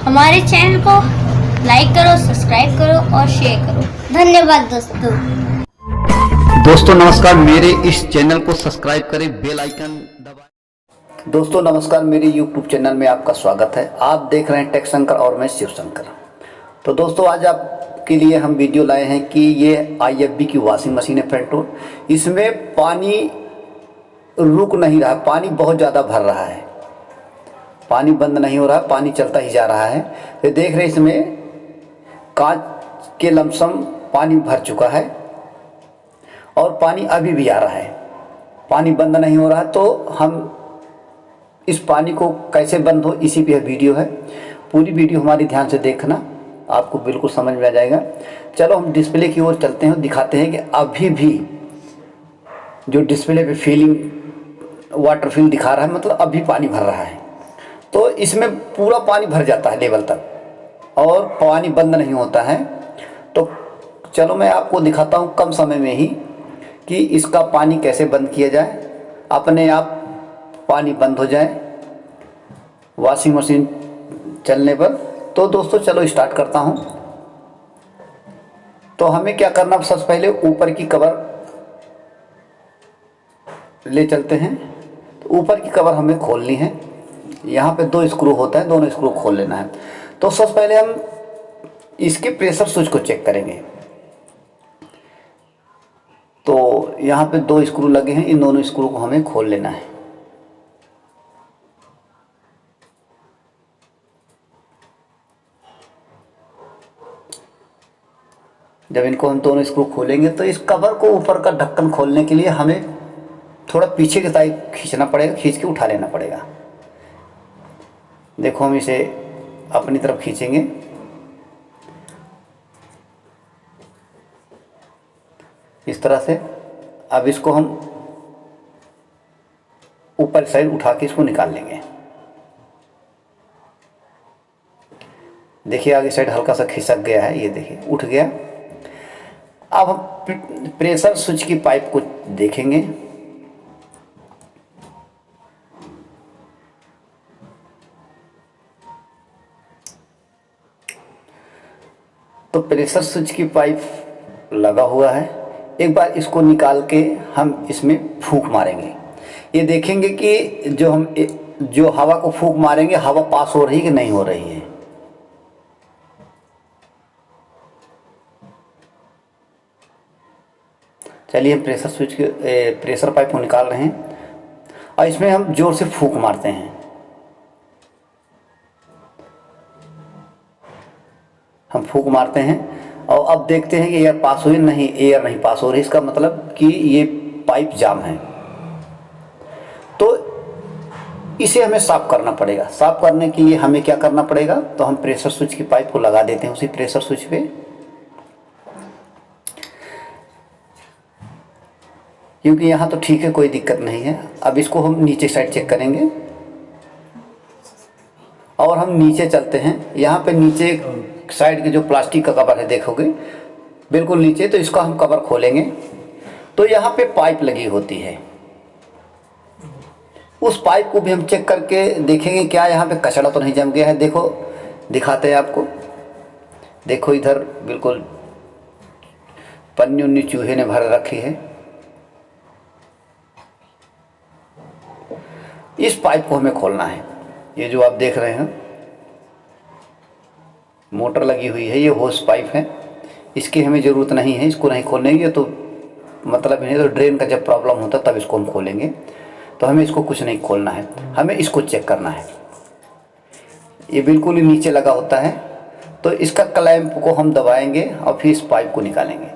हमारे चैनल को लाइक करो, सब्सक्राइब करो और शेयर करो। धन्यवाद दोस्तों। दोस्तों नमस्कार, मेरे इस चैनल को सब्सक्राइब करें, बेल आइकन दबाएं। दोस्तों नमस्कार, मेरे यूट्यूब चैनल में आपका स्वागत है। आप देख रहे हैं टेक शंकर और मैं शिव शंकर। तो दोस्तों आज आपके लिए हम वीडियो लाए हैं कि ये IFB की वॉशिंग मशीन है फ्रंट डोर। इसमें पानी रुक नहीं रहा, पानी बहुत ज़्यादा भर रहा है, पानी बंद नहीं हो रहा, पानी चलता ही जा रहा है। तो देख रहे इसमें कांच के लमसम पानी भर चुका है और पानी अभी भी आ रहा है, पानी बंद नहीं हो रहा है। तो हम इस पानी को कैसे बंद हो, इसी पे वीडियो है। पूरी वीडियो हमारी ध्यान से देखना, आपको बिल्कुल समझ में आ जाएगा। चलो हम डिस्प्ले की ओर चलते हैं, दिखाते हैं कि अभी भी जो डिस्प्ले पे फीलिंग वाटर फिल दिखा रहा है, मतलब अभी पानी भर रहा है। तो इसमें पूरा पानी भर जाता है लेवल तक और पानी बंद नहीं होता है। तो चलो मैं आपको दिखाता हूँ कम समय में ही कि इसका पानी कैसे बंद किया जाए, अपने आप पानी बंद हो जाए वॉशिंग मशीन चलने पर। तो दोस्तों चलो स्टार्ट करता हूँ। तो हमें क्या करना, सबसे पहले ऊपर की कवर ले चलते हैं। तो ऊपर की कवर हमें खोलनी है। यहाँ पे 2 स्क्रू होता है, दोनों स्क्रू खोल लेना है। तो सबसे पहले हम इसके प्रेशर स्विच को चेक करेंगे। तो यहाँ पे 2 स्क्रू लगे हैं, इन दोनों स्क्रू को हमें खोल लेना है। जब इनको हम दोनों स्क्रू खोलेंगे तो इस कवर को ऊपर का ढक्कन खोलने के लिए हमें थोड़ा पीछे की साइड खींचना पड़ेगा, खींच के उठा लेना पड़ेगा। देखो हम इसे अपनी तरफ खींचेंगे, इस तरह से। अब इसको हम ऊपर साइड उठा के इसको निकाल लेंगे। देखिए आगे साइड हल्का सा खिसक गया है, ये देखिए उठ गया। अब हम प्रेशर स्विच की पाइप को देखेंगे। तो प्रेशर स्विच की पाइप लगा हुआ है। एक बार इसको निकाल के हम इसमें फूंक मारेंगे। ये देखेंगे कि जो हवा को फूंक मारेंगे, हवा पास हो रही है कि नहीं हो रही है। चलिए हम प्रेशर पाइप को निकाल रहे हैं और इसमें हम जोर से फूंक मारते हैं। हम फूंक मारते हैं और अब देखते हैं कि एयर पास हुई, नहीं एयर नहीं पास हो रही। इसका मतलब कि ये पाइप जाम है। तो इसे हमें साफ करना पड़ेगा। साफ करने के लिए हमें क्या करना पड़ेगा, तो हम प्रेशर स्विच की पाइप को लगा देते हैं उसी प्रेशर स्विच पे। क्योंकि यहाँ तो ठीक है, कोई दिक्कत नहीं है। अब इसको हम नीचे साइड चेक करेंगे और हम नीचे चलते हैं। यहाँ पे नीचे साइड के जो प्लास्टिक का कवर है, देखोगे बिल्कुल नीचे। तो इसका हम कवर खोलेंगे तो यहाँ पे पाइप लगी होती है। उस पाइप को भी हम चेक करके देखेंगे क्या यहाँ पे कचरा तो नहीं जम गया है। देखो दिखाते हैं आपको, देखो इधर बिल्कुल पन्नी उन्नी चूहे ने भर रखी है। इस पाइप को हमें खोलना है। ये जो आप देख रहे हैं मोटर लगी हुई है, ये होस पाइप है, इसकी हमें ज़रूरत नहीं है। इसको नहीं खोलेंगे तो मतलब नहीं, तो ड्रेन का जब प्रॉब्लम होता है तब इसको हम खोलेंगे। तो हमें इसको कुछ नहीं खोलना है, हमें इसको चेक करना है। ये बिल्कुल ही नीचे लगा होता है। तो इसका क्लैंप को हम दबाएंगे और फिर इस पाइप को निकालेंगे।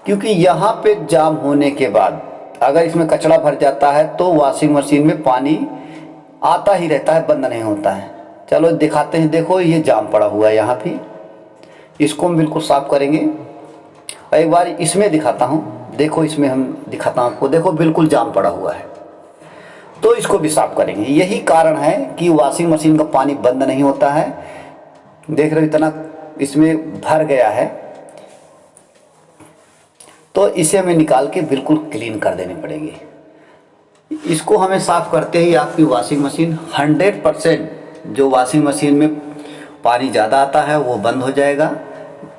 क्योंकि यहाँ पे जाम होने के बाद अगर इसमें कचरा भर जाता है तो वॉशिंग मशीन में पानी आता ही रहता है, बंद नहीं होता है। चलो दिखाते हैं। देखो ये जाम पड़ा हुआ है यहाँ पे, इसको हम बिल्कुल साफ करेंगे। और एक बार इसमें दिखाता हूँ, देखो इसमें हम दिखाता हूँ आपको, देखो बिल्कुल जाम पड़ा हुआ है। तो इसको भी साफ करेंगे। यही कारण है कि वॉशिंग मशीन का पानी बंद नहीं होता है। देख रहे हो इतना इसमें भर गया है। तो इसे हमें निकाल के बिल्कुल क्लीन कर देनी पड़ेगी। इसको हमें साफ़ करते ही आपकी वॉशिंग मशीन 100% जो वॉशिंग मशीन में पानी ज़्यादा आता है वो बंद हो जाएगा।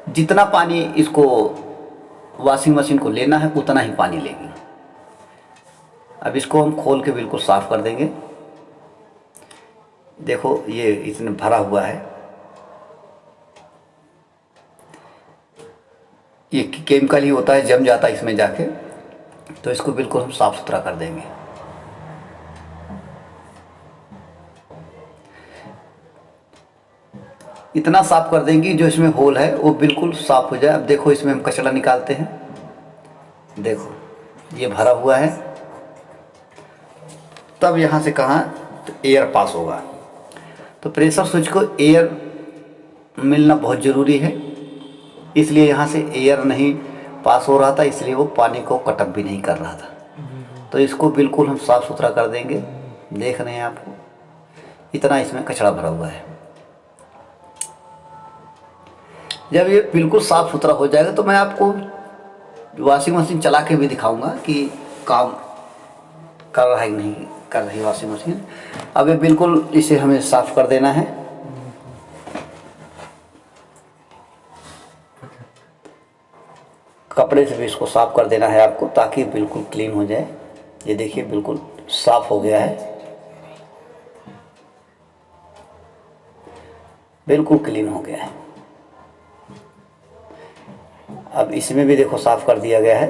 जितना पानी इसको वॉशिंग मशीन को लेना है उतना ही पानी लेगी। अब इसको हम खोल के बिल्कुल साफ़ कर देंगे। देखो ये इसमें भरा हुआ है, ये केमिकल ही होता है, जम जाता है इसमें जाके। तो इसको बिल्कुल हम साफ़ सुथरा कर देंगे। इतना साफ़ कर देंगे जो इसमें होल है वो बिल्कुल साफ़ हो जाए। अब देखो इसमें हम कचरा निकालते हैं। देखो ये भरा हुआ है, तब यहाँ से कहाँ तो एयर पास होगा। तो प्रेशर स्विच को एयर मिलना बहुत ज़रूरी है, इसलिए यहाँ से एयर नहीं पास हो रहा था, इसलिए वो पानी को कटअप भी नहीं कर रहा था। तो इसको बिल्कुल हम साफ़ सुथरा कर देंगे। देख रहे हैं आपको इतना इसमें कचरा भरा हुआ है। जब ये बिल्कुल साफ़ सुथरा हो जाएगा तो मैं आपको वॉशिंग मशीन चला के भी दिखाऊंगा कि काम कर रहा है कि नहीं कर रही वॉशिंग मशीन। अब ये बिल्कुल इसे हमें साफ़ कर देना है। कपड़े से भी इसको साफ़ कर देना है आपको, ताकि बिल्कुल क्लीन हो जाए। ये देखिए बिल्कुल साफ़ हो गया है, बिल्कुल क्लीन हो गया है। अब इसमें भी देखो साफ़ कर दिया गया है।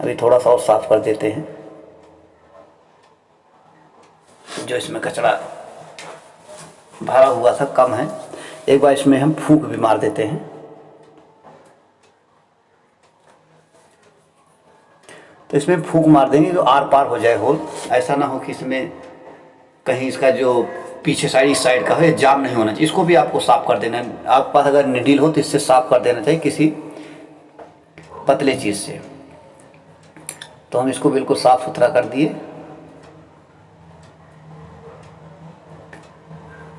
अभी थोड़ा सा और साफ़ कर देते हैं, जो इसमें कचरा भरा हुआ था कम है। एक बार इसमें हम फूंक भी मार देते हैं। तो इसमें फूंक मार देंगे जो आर पार हो जाए होल। ऐसा ना हो कि इसमें कहीं इसका जो पीछे साइड इस साइड का है जाम नहीं होना चाहिए। इसको भी आपको साफ़ कर देना है। आपके पास अगर निडल हो तो इससे साफ़ कर देना चाहिए किसी पतले चीज़ से। तो हम इसको बिल्कुल साफ़ सुथरा कर दिए।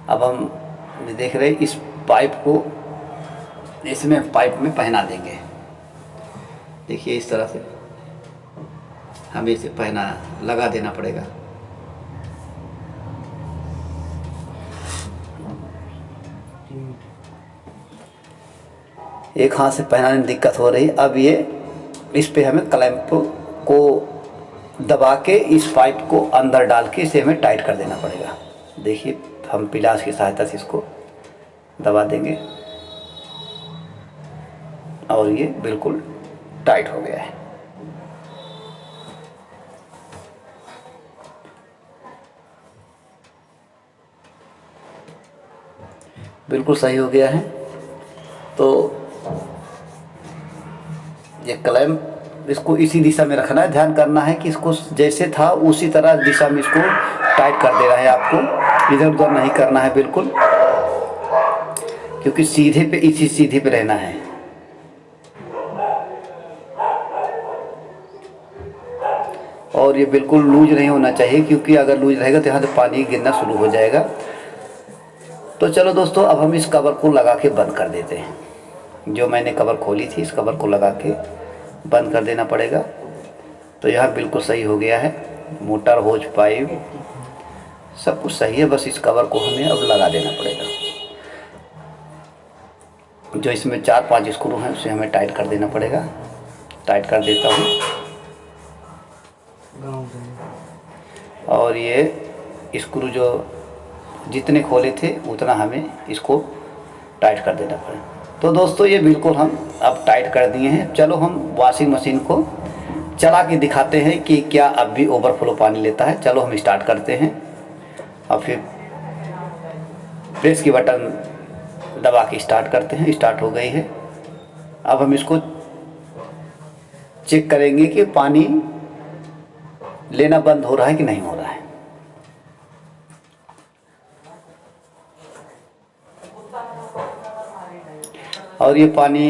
अब हम देख रहे हैं इस पाइप को इसमें पाइप में पहना देंगे। देखिए इस तरह से हमें इसे पहना लगा देना पड़ेगा। एक हाथ से पहनाने में दिक्कत हो रही। अब ये इस पे हमें क्लैंप को दबा के इस पाइप को अंदर डाल के इसे हमें टाइट कर देना पड़ेगा। देखिए हम पिलास की सहायता से इसको दबा देंगे और ये बिल्कुल टाइट हो गया है। बिल्कुल सही हो गया है। तो ये क्लैंप इसको इसी दिशा में रखना है। ध्यान करना है कि इसको जैसे था उसी तरह दिशा में इसको टाइट कर देना है आपको, इधर उधर नहीं करना है बिल्कुल, क्योंकि सीधे पे इसी सीधे पे रहना है। और ये बिल्कुल लूज नहीं होना चाहिए, क्योंकि अगर लूज रहेगा तो यहाँ से पानी गिरना शुरू हो जाएगा। तो चलो दोस्तों अब हम इस कवर को लगा के बंद कर देते हैं। जो मैंने कवर खोली थी इस कवर को लगा के बंद कर देना पड़ेगा। तो यह बिल्कुल सही हो गया है। मोटर होज पाइप सब कुछ सही है, बस इस कवर को हमें अब लगा देना पड़ेगा। जो इसमें 4-5 स्क्रू हैं उसे हमें टाइट कर देना पड़ेगा। टाइट कर देता हूँ। और ये स्क्रू जो जितने खोले थे उतना हमें इसको टाइट कर देना पड़ेगा। तो दोस्तों ये बिल्कुल हम अब टाइट कर दिए हैं। चलो हम वॉशिंग मशीन को चला के दिखाते हैं कि क्या अब भी ओवरफ्लो पानी लेता है। चलो हम स्टार्ट करते हैं। अब फिर प्रेस की बटन दबा के स्टार्ट करते हैं। स्टार्ट हो गई है। अब हम इसको चेक करेंगे कि पानी लेना बंद हो रहा है कि नहीं हो रहा है। और ये पानी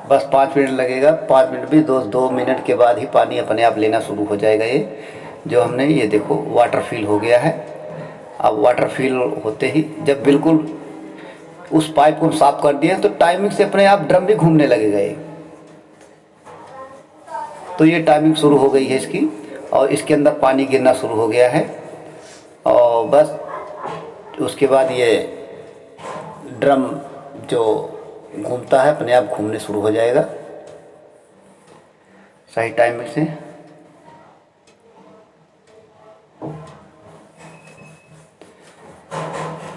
बस 5 मिनट लगेगा। 5 मिनट भी 2 मिनट के बाद ही पानी अपने आप लेना शुरू हो जाएगा। ये जो हमने ये देखो वाटर फिल हो गया है। अब वाटर फिल होते ही जब बिल्कुल उस पाइप को साफ कर दिए तो टाइमिंग से अपने आप ड्रम भी घूमने लगेगा ये। तो ये टाइमिंग शुरू हो गई है इसकी, और इसके अंदर पानी गिरना शुरू हो गया है। और बस उसके बाद ये ड्रम जो घूमता है अपने आप घूमने शुरू हो जाएगा सही टाइमिंग से।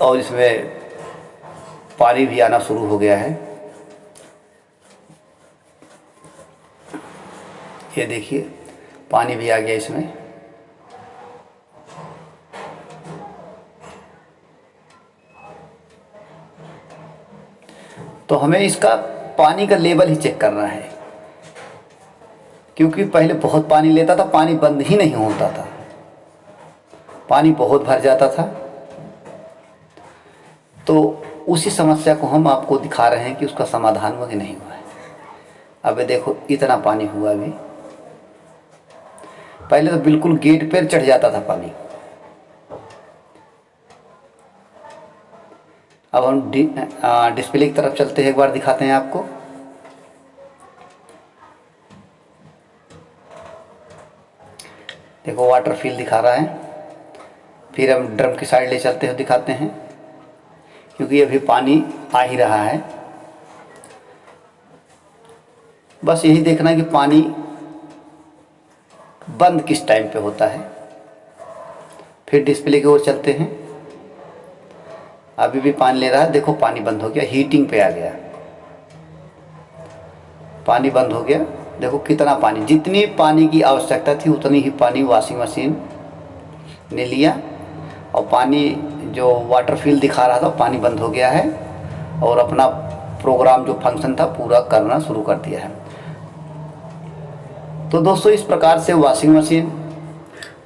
और इसमें पानी भी आना शुरू हो गया है। ये देखिए पानी भी आ गया इसमें। तो हमें इसका पानी का लेवल ही चेक करना है, क्योंकि पहले बहुत पानी लेता था, पानी बंद ही नहीं होता था, पानी बहुत भर जाता था। तो उसी समस्या को हम आपको दिखा रहे हैं कि उसका समाधान हुआ कि नहीं हुआ है। अब देखो इतना पानी हुआ अभी, पहले तो बिल्कुल गेट पर चढ़ जाता था पानी। अब हम डिस्प्ले की तरफ चलते हैं, एक बार दिखाते हैं आपको। देखो वाटर फील दिखा रहा है। फिर हम ड्रम की साइड ले चलते हैं, दिखाते हैं, क्योंकि अभी पानी आ ही रहा है। बस यही देखना है कि पानी बंद किस टाइम पे होता है। फिर डिस्प्ले की ओर चलते हैं। अभी भी पानी ले रहा है, देखो पानी बंद हो गया, हीटिंग पे आ गया, पानी बंद हो गया। देखो कितना पानी, जितनी पानी की आवश्यकता थी उतनी ही पानी वॉशिंग मशीन ने लिया, और पानी जो वाटर फील दिखा रहा था पानी बंद हो गया है, और अपना प्रोग्राम जो फंक्शन था पूरा करना शुरू कर दिया है। तो दोस्तों इस प्रकार से वॉशिंग मशीन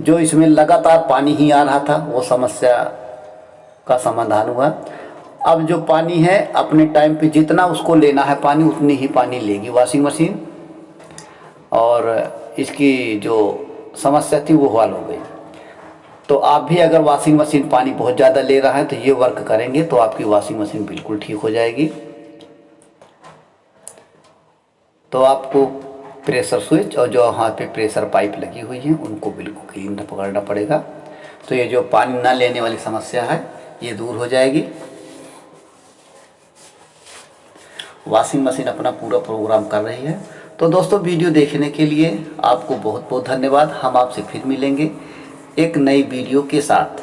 जो इसमें लगातार पानी ही आ रहा था वो समस्या का समाधान हुआ। अब जो पानी है अपने टाइम पे जितना उसको लेना है पानी उतनी ही पानी लेगी वॉशिंग मशीन, और इसकी जो समस्या थी वो हल हो गई। तो आप भी अगर वॉशिंग मशीन पानी बहुत ज़्यादा ले रहा है तो ये वर्क करेंगे तो आपकी वॉशिंग मशीन बिल्कुल ठीक हो जाएगी। तो आपको प्रेशर स्विच और जो वहाँ पे प्रेशर पाइप लगी हुई है उनको बिल्कुल क्लीन पकड़ना पड़ेगा। तो ये जो पानी ना लेने वाली समस्या है ये दूर हो जाएगी। वॉशिंग मशीन अपना पूरा प्रोग्राम कर रही है। तो दोस्तों वीडियो देखने के लिए आपको बहुत बहुत धन्यवाद। हम आपसे फिर मिलेंगे एक नई वीडियो के साथ।